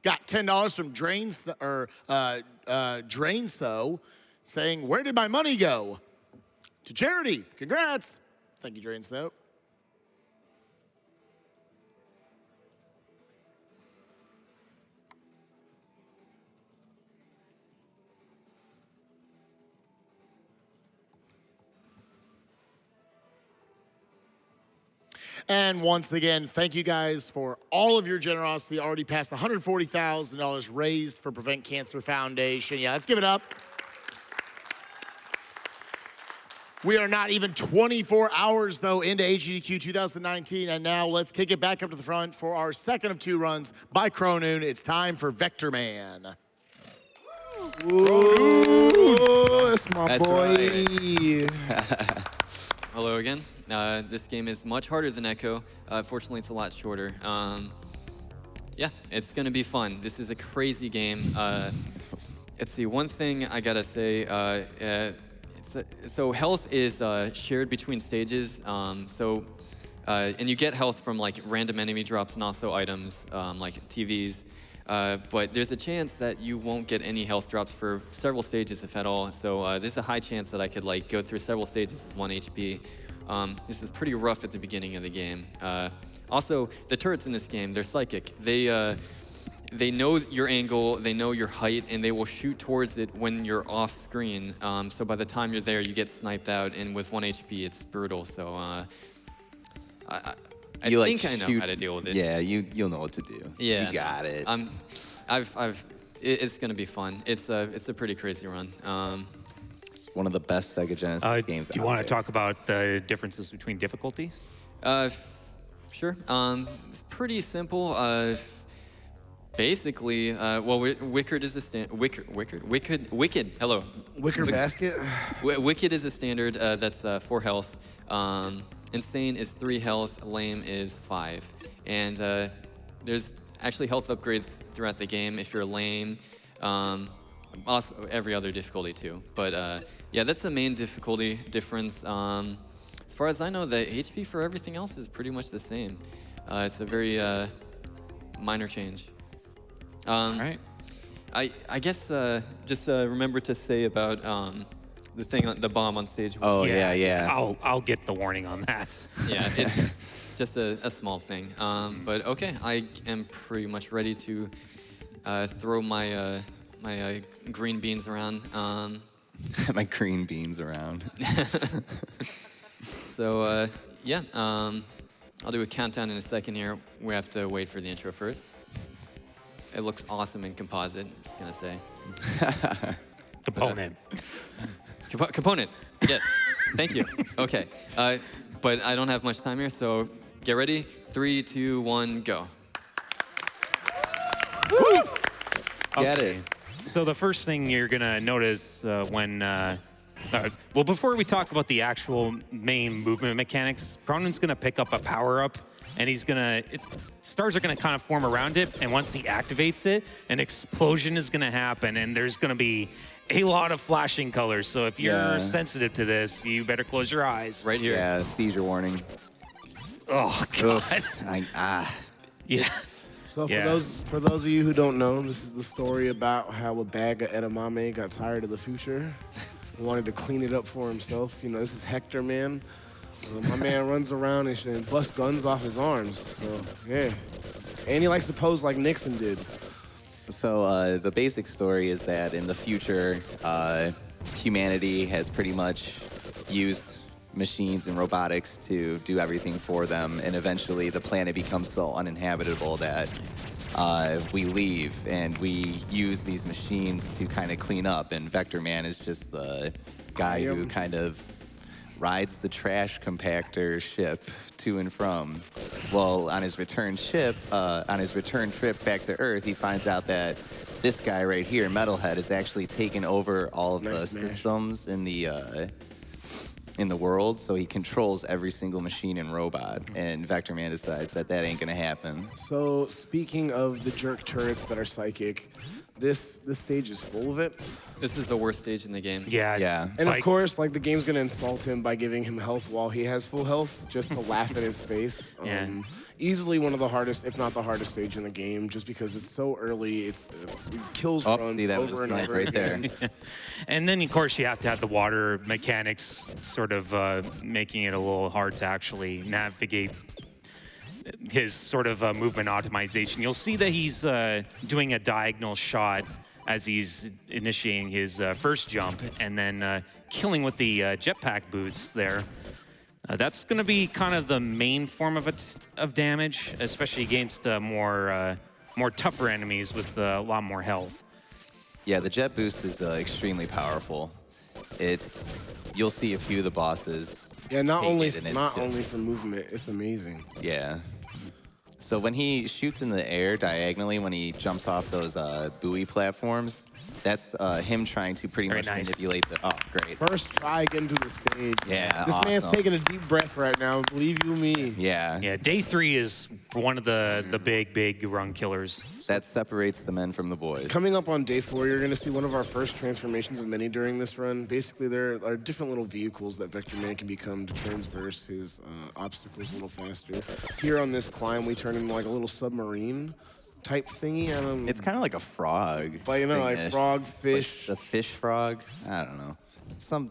Got $10 from Drainso saying, where did my money go? To charity. Congrats. Thank you, Drainso. And once again, thank you guys for all of your generosity. Already passed $140,000 raised for Prevent Cancer Foundation. Yeah, let's give it up. We are not even 24 hours, though, into AGDQ 2019. And now let's kick it back up to the front for our second of 2 runs by chronoon. It's time for Vectorman. Ooh, that's my boy. Right. Hello again. This game is much harder than Echo. Fortunately, it's a lot shorter. Yeah, it's going to be fun. This is a crazy game. Let's see, one thing I got to say, so health is shared between stages. And you get health from like random enemy drops and also items like TVs. But there's a chance that you won't get any health drops for several stages, if at all. So there's a high chance that I could like go through several stages with 1 HP. This is pretty rough at the beginning of the game. Also, the turrets in this game, they're psychic. They know your angle, they know your height, and they will shoot towards it when you're off screen. So by the time you're there, you get sniped out, and with 1 HP, it's brutal. So I think I know how to deal with it. Yeah, you'll know what to do. Yeah, you got it. It's gonna be fun. It's a pretty crazy run. It's one of the best Sega Genesis games. Do you want to talk about the differences between difficulties? Sure. It's pretty simple. Basically, well, Wicked is a Wicked. Hello. Wicker basket. Wicked is a standard. That's 4 health. Insane is 3 health. Lame is 5. And there's actually health upgrades throughout the game if you're lame. Also, every other difficulty too. But yeah, that's the main difficulty difference. As far as I know, the HP for everything else is pretty much the same. It's a very minor change. All right. I guess just remember to say about the thing, the bomb on stage 1. Oh yeah. I'll get the warning on that. Yeah, it's just a small thing. But okay, I am pretty much ready to throw my my green beans around. My green beans around. So yeah, I'll do a countdown in a second here. We have to wait for the intro first. It looks awesome in composite, I'm just gonna say. Component. Component, yes, thank you. Okay, but I don't have much time here, so get ready. 3, 2, 1, go. Get it. So the first thing you're gonna notice when, well, before we talk about the actual main movement mechanics, chronoon's gonna pick up a power-up, and he's gonna, stars are gonna kind of form around it, and once he activates it, an explosion is gonna happen, and there's gonna be a lot of flashing colors. So if you're sensitive to this, you better close your eyes. Right here. Yeah, seizure warning. Oh, God. Yeah. So for those of you who don't know, this is the story about how a bag of edamame got tired of the future and wanted to clean it up for himself. You know, this is Hector, man. My man runs around and busts guns off his arms. So, yeah. And he likes to pose like Nixon did. So the basic story is that in the future, humanity has pretty much used machines and robotics to do everything for them, and eventually the planet becomes so uninhabitable that we leave, and we use these machines to kind of clean up, and Vectorman is just the guy who kind of rides the trash compactor ship to and from. Well, on his return trip back to Earth, he finds out that this guy right here, Metalhead, has actually taken over all of the systems in the world, so he controls every single machine and robot, and Vectorman decides that ain't gonna happen. So, speaking of the jerk turrets that are psychic, this stage is full of it. This is the worst stage in the game. Yeah. Yeah. And of Like- course, like the game's gonna insult him by giving him health while he has full health, just to laugh in his face. Yeah. Easily one of the hardest, if not the hardest stage in the game, just because it's so early. It kills Oh, runs see, that was over a and snipe over right there. again. And then, of course, you have to have the water mechanics sort of making it a little hard to actually navigate his sort of movement optimization. You'll see that he's doing a diagonal shot as he's initiating his first jump and then killing with the jetpack boots there. That's going to be kind of the main form of damage, especially against more tougher enemies with a lot more health. Yeah, the jet boost is extremely powerful. You'll see a few of the bosses. Yeah, not take only it, and it's not just- only for movement, it's amazing. Yeah. So when he shoots in the air diagonally, when he jumps off those buoy platforms, that's him trying to pretty Very much nice. manipulate the. Oh, great. First try getting to the stage. Yeah, This man's awesome. taking a deep breath right now. Believe you me. Yeah. Yeah, day 3 is one of the big run killers. That separates the men from the boys. Coming up on day 4, you're going to see one of our first transformations of many during this run. Basically, there are different little vehicles that Vectorman can become to transverse his obstacles a little faster. Here on this climb, we turn into like a little submarine type thingy. I don't. It's kind of like a frog. But you know, like thing-ish. frog, fish. Like the fish frog. I don't know.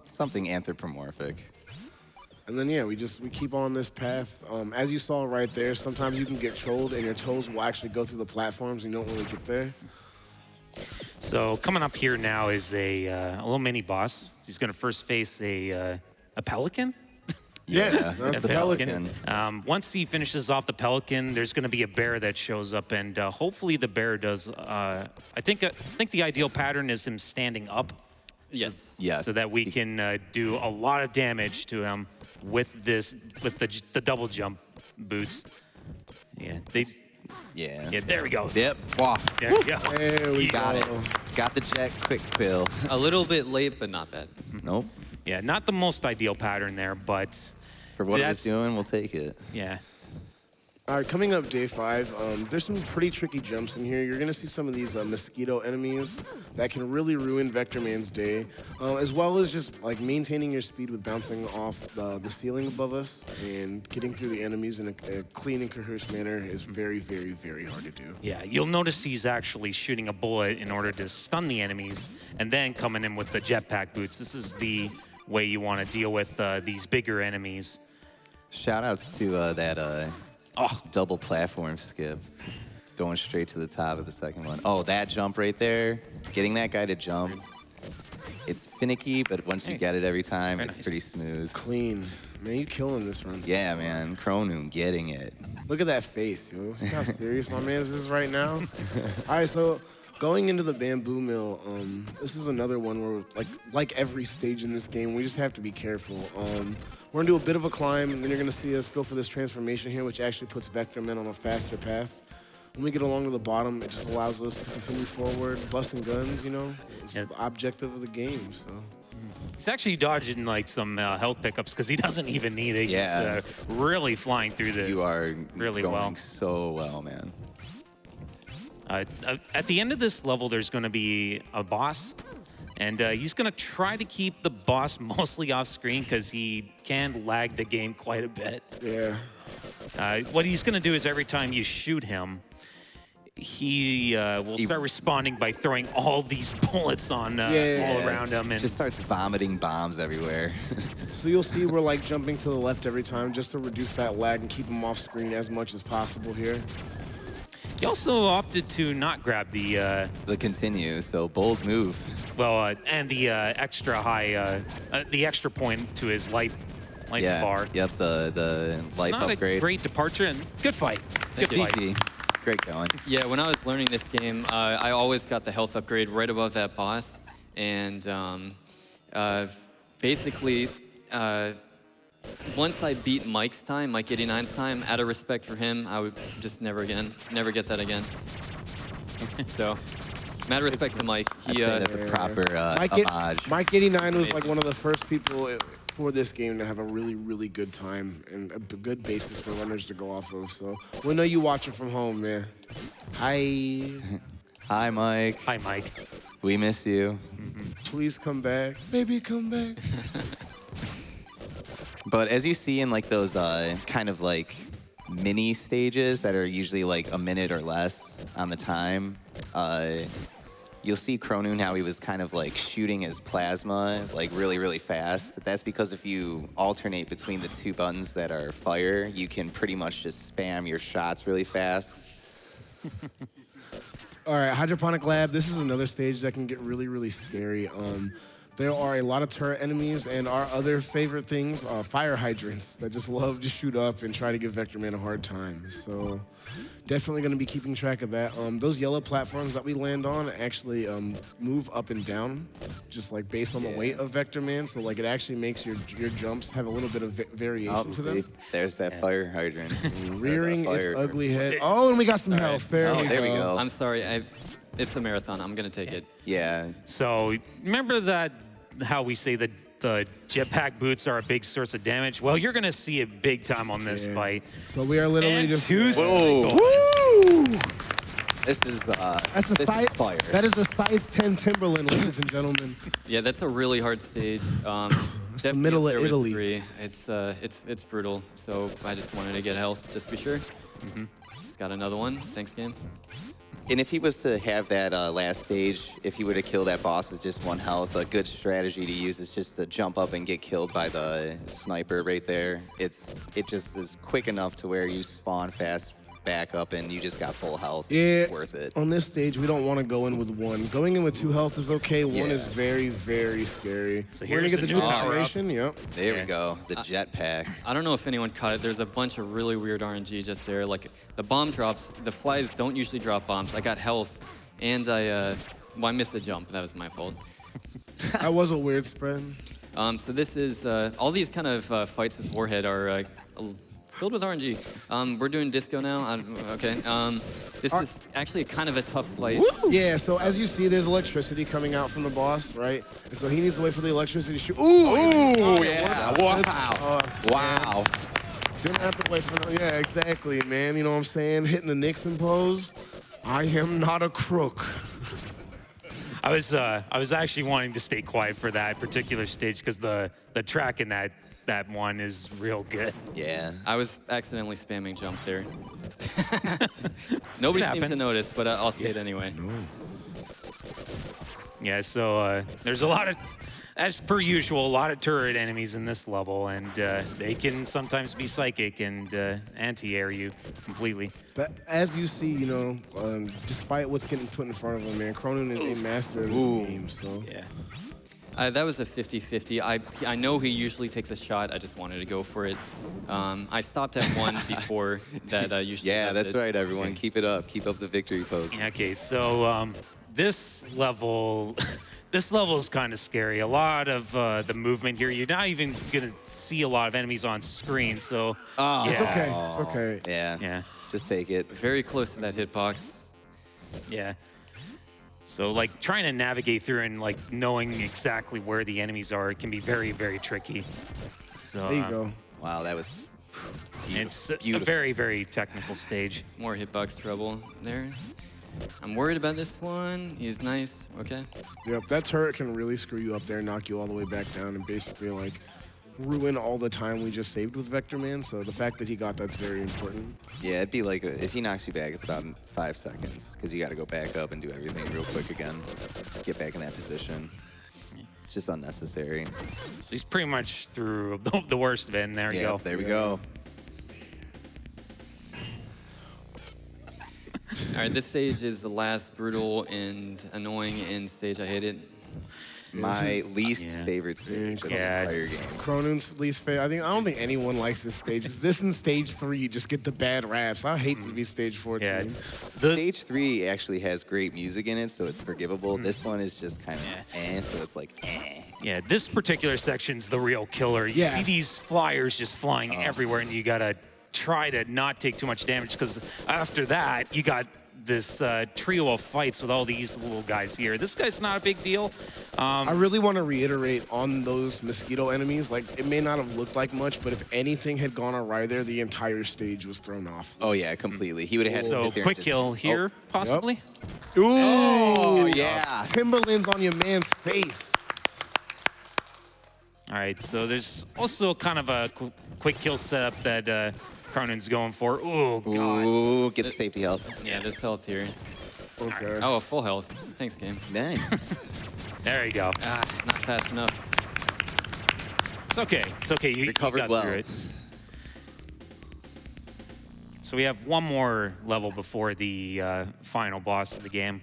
Something anthropomorphic. And then, yeah, we keep on this path. As you saw right there, sometimes you can get trolled and your toes will actually go through the platforms and you don't really get there. So coming up here now is a little mini boss. He's going to first face a pelican. Yeah, Yeah, that's the pelican. Once he finishes off the pelican, there's going to be a bear that shows up, and hopefully the bear does. I think the ideal pattern is him standing up, Yes. Yeah. so that we can do a lot of damage to him with the double jump boots. Yeah, Yeah. yeah. There we go. Yep. Wow. There we go. There we Got it. go. Got the jet quick pill. A little bit late, but not bad. Nope. Yeah, not the most ideal pattern there, but For what That's- it's doing, we'll take it. yeah. All right, coming up day 5, there's some pretty tricky jumps in here. You're gonna see some of these mosquito enemies that can really ruin Vectorman's day, as well as just like maintaining your speed with bouncing off the ceiling above us and getting through the enemies in a clean and coherent manner is very, very, very hard to do. Yeah, you'll notice he's actually shooting a bullet in order to stun the enemies and then coming in with the jetpack boots. This is the way you want to deal with these bigger enemies. Shout outs to that double platform skip. Going straight to the top of the second one. Oh, that jump right there. Getting that guy to jump. It's finicky, but once you get it every time, Very it's nice. pretty smooth. Clean. Man, you killing this run. Yeah, man. Chronoon getting it. Look at that face, yo. See how serious my man is right now? All right, so going into the bamboo mill, this is another one where, like every stage in this game, we just have to be careful. We're gonna do a bit of a climb, and then you're gonna see us go for this transformation here, which actually puts Vectorman on a faster path. When we get along to the bottom, it just allows us to continue forward, busting guns, you know? It's Yeah. the objective of the game, so. He's actually dodging like some health pickups because he doesn't even need it. Yeah. He's really flying through this. You are really going well. so well, man. At the end of this level, there's going to be a boss, and he's going to try to keep the boss mostly off screen because he can lag the game quite a bit. Yeah. What he's going to do is every time you shoot him, he will start responding by throwing all these bullets on all around him. And Just starts vomiting bombs everywhere. So you'll see we're like jumping to the left every time just to reduce that lag and keep him off screen as much as possible here. he also opted to not grab the The continue, so bold move. and the extra high, the extra point to his life Yeah. bar. Yep, the life Not upgrade. a great departure, and good fight. Good fight. GG. Great going. Yeah, when I was learning this game, I always got the health upgrade right above that boss. And basically, once I beat Mike's time, Mike 89's time, out of respect for him, I would just never get that again. So, matter of respect to Mike, he That's a proper homage. Mike 89 was like one of the first people for this game to have a really, really good time and a good basis for runners to go off of. So we know you watching from home, man. Hi. Hi, Mike. Hi, Mike. We miss you. Please come back. Baby, come back. But as you see in like those kind of like mini stages that are usually like a minute or less on the time, you'll see chronoon how he was kind of like shooting his plasma like really, really fast. That's because if you alternate between the two buttons that are fire, you can pretty much just spam your shots really fast. All right, Hydroponic Lab, this is another stage that can get really, really scary. There are a lot of turret enemies, and our other favorite things are fire hydrants that just love to shoot up and try to give Vectorman a hard time. So definitely going to be keeping track of that. Those yellow platforms that we land on actually move up and down, just like based on the weight of Vectorman. So like it actually makes your jumps have a little bit of variation to them. There's that fire hydrant. Rearing its fire ugly head. Oh, and we got some health. There we go. I'm sorry. It's a marathon. I'm gonna take it. Yeah. So remember that how we say that the jetpack boots are a big source of damage? Well, you're gonna see it big time on this fight. So we are literally And just... Whoa. Woo! This is That's the this size, is fire. That is the size 10 Timberland, ladies and gentlemen. Yeah, that's a really hard stage. the middle of Italy. Three. It's brutal. So I just wanted to get health, just to be sure. Just got another one. Thanks, game. And if he was to have that last stage, if he were to kill that boss with just 1 health, a good strategy to use is just to jump up and get killed by the sniper right there. It just is quick enough to where you spawn fast back up and you just got full health. Yeah, It's worth it. on this stage, we don't want to go in with 1. Going in with 2 health is okay. 1 Yeah. is very, very scary. So We're going here's to get the the new new power-up. decoration. Yep. There we go. The jetpack. I don't know if anyone caught it. There's a bunch of really weird RNG just there. Like the bomb drops. The flies don't usually drop bombs. I got health, and I missed a jump. That was my fault. That was a weird spread. So this is all these kind of fights with Warhead are filled with RNG. We're doing disco now. Okay. This is actually kind of a tough fight. Yeah, so as you see, there's electricity coming out from the boss, right? And so he needs to wait for the electricity to shoot. Ooh, yeah. Wow. Wow. Didn't have to wait for no. Yeah, exactly, man. You know what I'm saying? Hitting the Nixon pose. I am not a crook. I was actually wanting to stay quiet for that particular stage because the track in that one is real good. Yeah. I was accidentally spamming jump there. Nobody seemed to happens. notice, but I'll say it anyway. Yeah, so there's a lot of, as per usual, a lot of turret enemies in this level, and they can sometimes be psychic and anti-air you completely. But as you see, you know, despite what's getting put in front of him, man, Chronoon is a master of this game, so. Yeah. That was a 50-50. I know he usually takes a shot. I just wanted to go for it. I stopped at 1 before that usually Yeah, does that's it. right, everyone. Keep it up. Keep up the victory pose. Yeah, okay, so this level, this level is kind of scary. A lot of the movement here. You're not even gonna see a lot of enemies on screen, so Oh, It's okay, it's okay. Yeah. yeah, Just take it. Very close to that hitbox. yeah. So like trying to navigate through and like knowing exactly where the enemies are, it can be very, very tricky. So There you go. Wow, that was it's a beautiful. very, very technical stage. More hitbox trouble there. I'm worried about this one. He's nice. Okay. Yep, that turret can really screw you up there, knock you all the way back down, and basically like ruin all the time we just saved with Vectorman. So the fact that he got that's very important. Yeah, it'd be like if he knocks you back, it's about 5 seconds because you got to go back up and do everything real quick again. Get back in that position. It's just unnecessary. So he's pretty much through the worst of it, and there you Yeah, go. there we go. All right, this stage is the last brutal and annoying end stage. I hate it. My least Yeah. favorite stage of Yeah. the entire game. Chronoon's least favorite. I don't think anyone likes this stage. It's this and stage 3 just get the bad raps. I hate to be stage 14. Yeah. Stage 3 actually has great music in it, so it's forgivable. This one is just kind of so it's like Yeah, this particular section's the real killer. You Yeah. see these flyers just flying everywhere, and you gotta try to not take too much damage, because after that, you got this trio of fights with all these little guys here. This guy's not a big deal. I really want to reiterate on those mosquito enemies. Like, it may not have looked like much, but if anything had gone awry there, the entire stage was thrown off. oh yeah, completely. He would have had to So sit there and quick just- kill here, possibly. Ooh, Oh, yeah. Timberlands on your man's face. All right, so there's also kind of a quick kill setup that Chronoon's going for. Oh, God. Ooh, get the safety health. Yeah, this health here. Okay. Oh, full health. Thanks, game. Nice. There you go. Ah, not fast enough. It's okay. It's okay. You Recovered got well. through it. So we have one more level before the final boss of the game.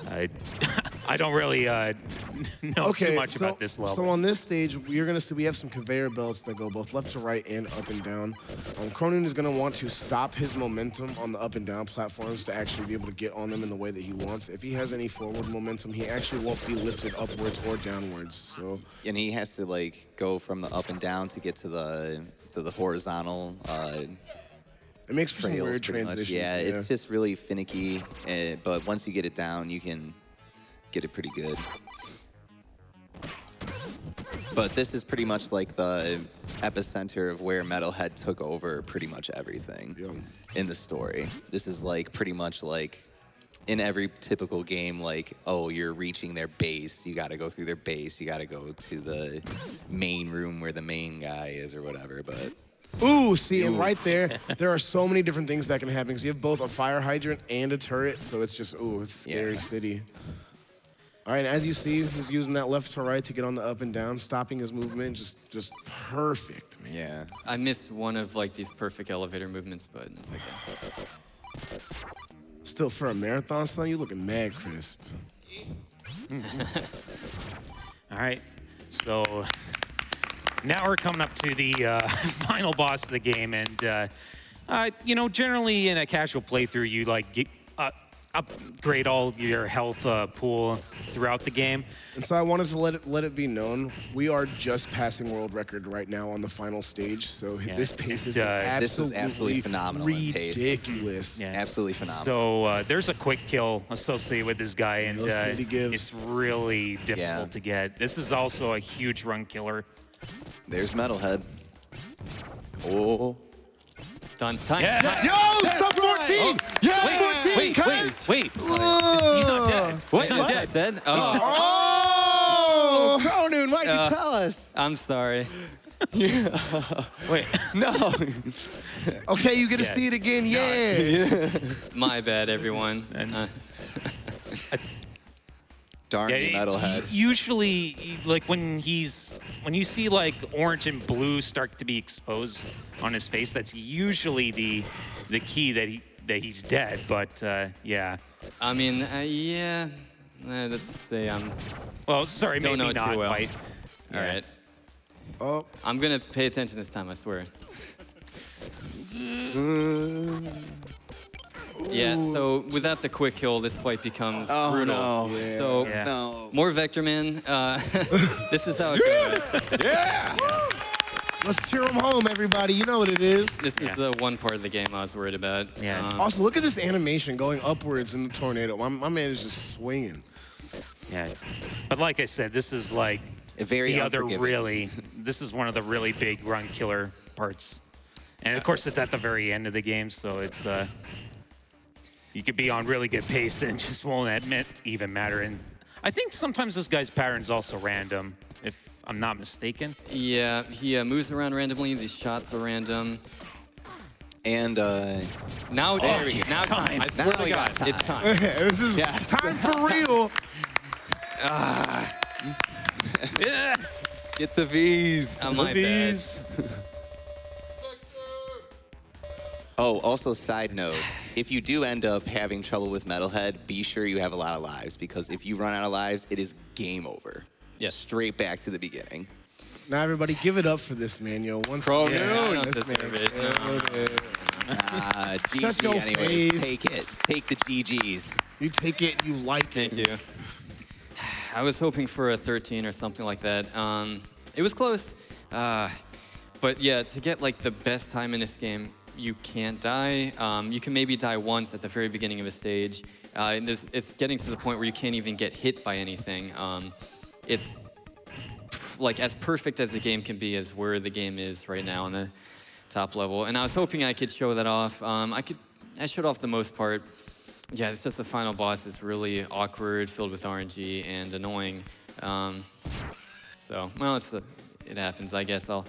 I don't really know too much about this level. So on this stage, we have some conveyor belts that go both left to right and up and down. Chronoon is going to want to stop his momentum on the up and down platforms to actually be able to get on them in the way that he wants. If he has any forward momentum, he actually won't be lifted upwards or downwards. So, And he has to like go from the up and down to get to the horizontal. it makes for some Trails, weird pretty much. transitions. Yeah, it's just really finicky. But once you get it down, you can get it pretty good. But this is pretty much like the epicenter of where Metalhead took over pretty much everything in the story. This is like pretty much like in every typical game, like, oh, you're reaching their base. You got to go through their base. You got to go to the main room where the main guy is or whatever. But Ooh, see, and right there, there are so many different things that can happen. Because you have both a fire hydrant and a turret, so it's just, ooh, it's a scary city. All right, as you see, he's using that left to right to get on the up and down, stopping his movement, just perfect, man. yeah. I missed one of like these perfect elevator movements, but it's okay. Still, for a marathon, son, you looking mad crisp. All right, so now we're coming up to the final boss of the game, and you know, generally in a casual playthrough, you like upgrade all your health pool throughout the game. And so I wanted to let it be known, we are just passing world record right now on the final stage. So this pace is This was absolutely phenomenal in pace. ridiculous. Yeah. Absolutely phenomenal. So there's a quick kill associated with this guy, and it's really difficult to get. This is also a huge run killer. There's Metalhead. Oh. Done. Time. Yeah. Yo, sub 14! Yeah. 14, Wait. He's not dead. He's not dead. Dead? Oh, Oh, Chronoon, why'd you tell us? I'm sorry. Wait. No. Okay, you get to see it again, yeah. My bad, everyone. Darn you, Metalhead. Usually, like when you see like orange and blue start to be exposed on his face, that's usually the key that he's dead. But yeah. I mean, yeah. Let's say I'm. Well, sorry, Don't maybe know not. too well. Quite. All right. Oh, I'm gonna pay attention this time. I swear. Yeah. So without the quick kill, this fight becomes brutal. No. yeah. So No. more Vectorman. This is how it goes. Yeah. Let's cheer him home, everybody. You know what it is. This is the one part of the game I was worried about. Yeah. Also, look at this animation going upwards in the tornado. My man is just swinging. Yeah. But like I said, this is like Very the other unforgiving. really. This is one of the really big run killer parts, and of course it's at the very end of the game, so it's you could be on really good pace and it just won't even matter. And I think sometimes this guy's pattern's also random, if I'm not mistaken. Yeah, he moves around randomly. These shots are random. And Now, There we go. now Time. I swear Now to we God, got it's time. This is time for real. Yeah. get the V's. My bad. These. Oh, also side note, if you do end up having trouble with Metalhead, be sure you have a lot of lives, because if you run out of lives, it is game over. Yes. Straight back to the beginning. Now, everybody, give it up for this man, yo. One Chronoon. I don't This deserve man. it. No. GG your anyways. face. Take it. Take the GGs. You take it, you like it. Thank you. I was hoping for a 13 or something like that. It was close. But yeah, to get like the best time in this game, you can't die. You can maybe die once at the very beginning of a stage. It's getting to the point where you can't even get hit by anything. It's like as perfect as the game can be as where the game is right now on the top level. And I was hoping I could show that off. I showed off the most part. Yeah, it's just the final boss. It's really awkward, filled with RNG, and annoying. So, well, it happens. I guess I'll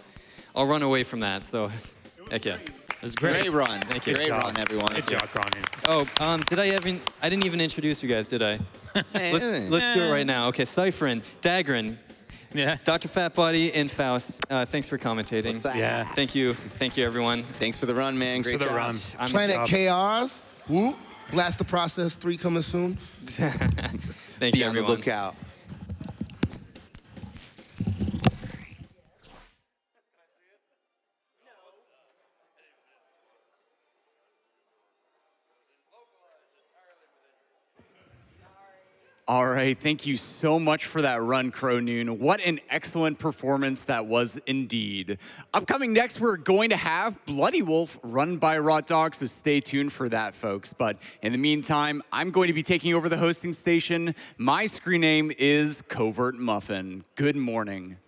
run away from that. So, heck yeah. It was great. Great run. Thank you. Great run, everyone. Good job, Chronoon. Oh, I didn't even introduce you guys, did I? Let's do it right now. Okay, Cypherin, Dagrin, Yeah. dr.fatbody, and Faust. Thanks for commentating. Yeah. Thank you, everyone. Thanks for the run, man. Great For the job. run. Planet job. Chaos. Whoop. Blast the Process 3 coming soon. Thank Be you, on the everyone. lookout. All right, thank you so much for that run, Chronoon. What an excellent performance that was indeed. Upcoming next, we're going to have Bloody Wolf run by Rot Dog, so stay tuned for that, folks. But in the meantime, I'm going to be taking over the hosting station. My screen name is Covert Muffin. Good morning.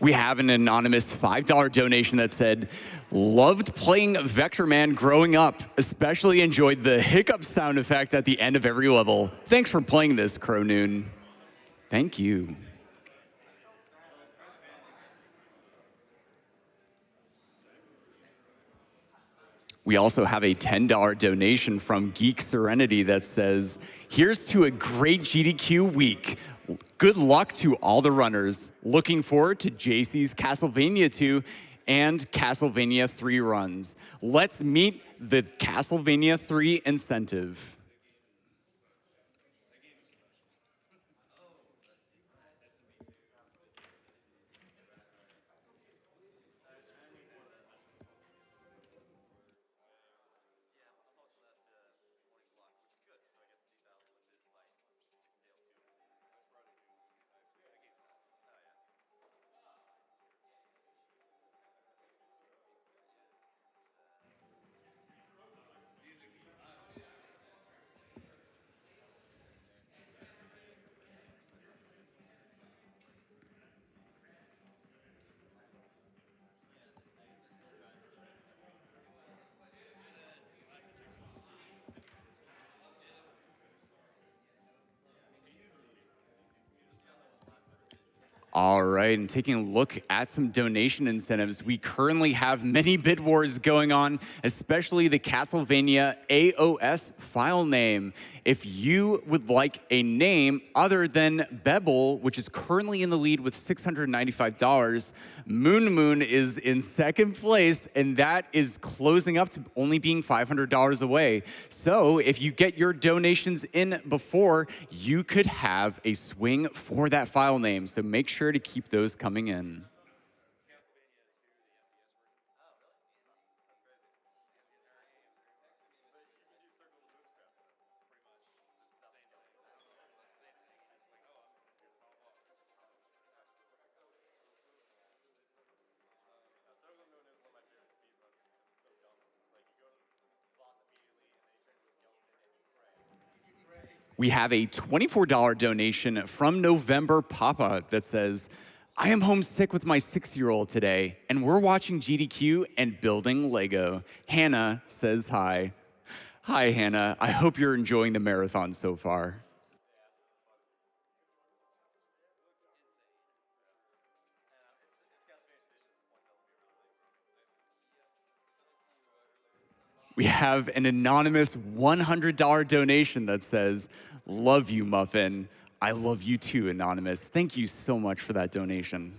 We have an anonymous $5 donation that said, loved playing Vectorman growing up, especially enjoyed the hiccup sound effect at the end of every level. Thanks for playing this, Chronoon. Thank you. We also have a $10 donation from Geek Serenity that says, here's to a great GDQ week. Good luck to all the runners. Looking forward to JC's Castlevania 2 and Castlevania 3 runs. Let's meet the Castlevania 3 incentive. All right, and taking a look at some donation incentives, we currently have many bid wars going on, especially the Castlevania AOS file name. If you would like a name other than Bebel, which is currently in the lead with $695, Moon is in second place, and that is closing up to only being $500 away. So if you get your donations in before, you could have a swing for that file name. So make sure to keep those coming in. We have a $24 donation from November Papa that says, I am homesick with my 6-year-old today, and we're watching GDQ and building Lego. Hannah says hi. Hi, Hannah. I hope you're enjoying the marathon so far. We have an anonymous $100 donation that says, love you, Muffin. I love you too, Anonymous. Thank you so much for that donation.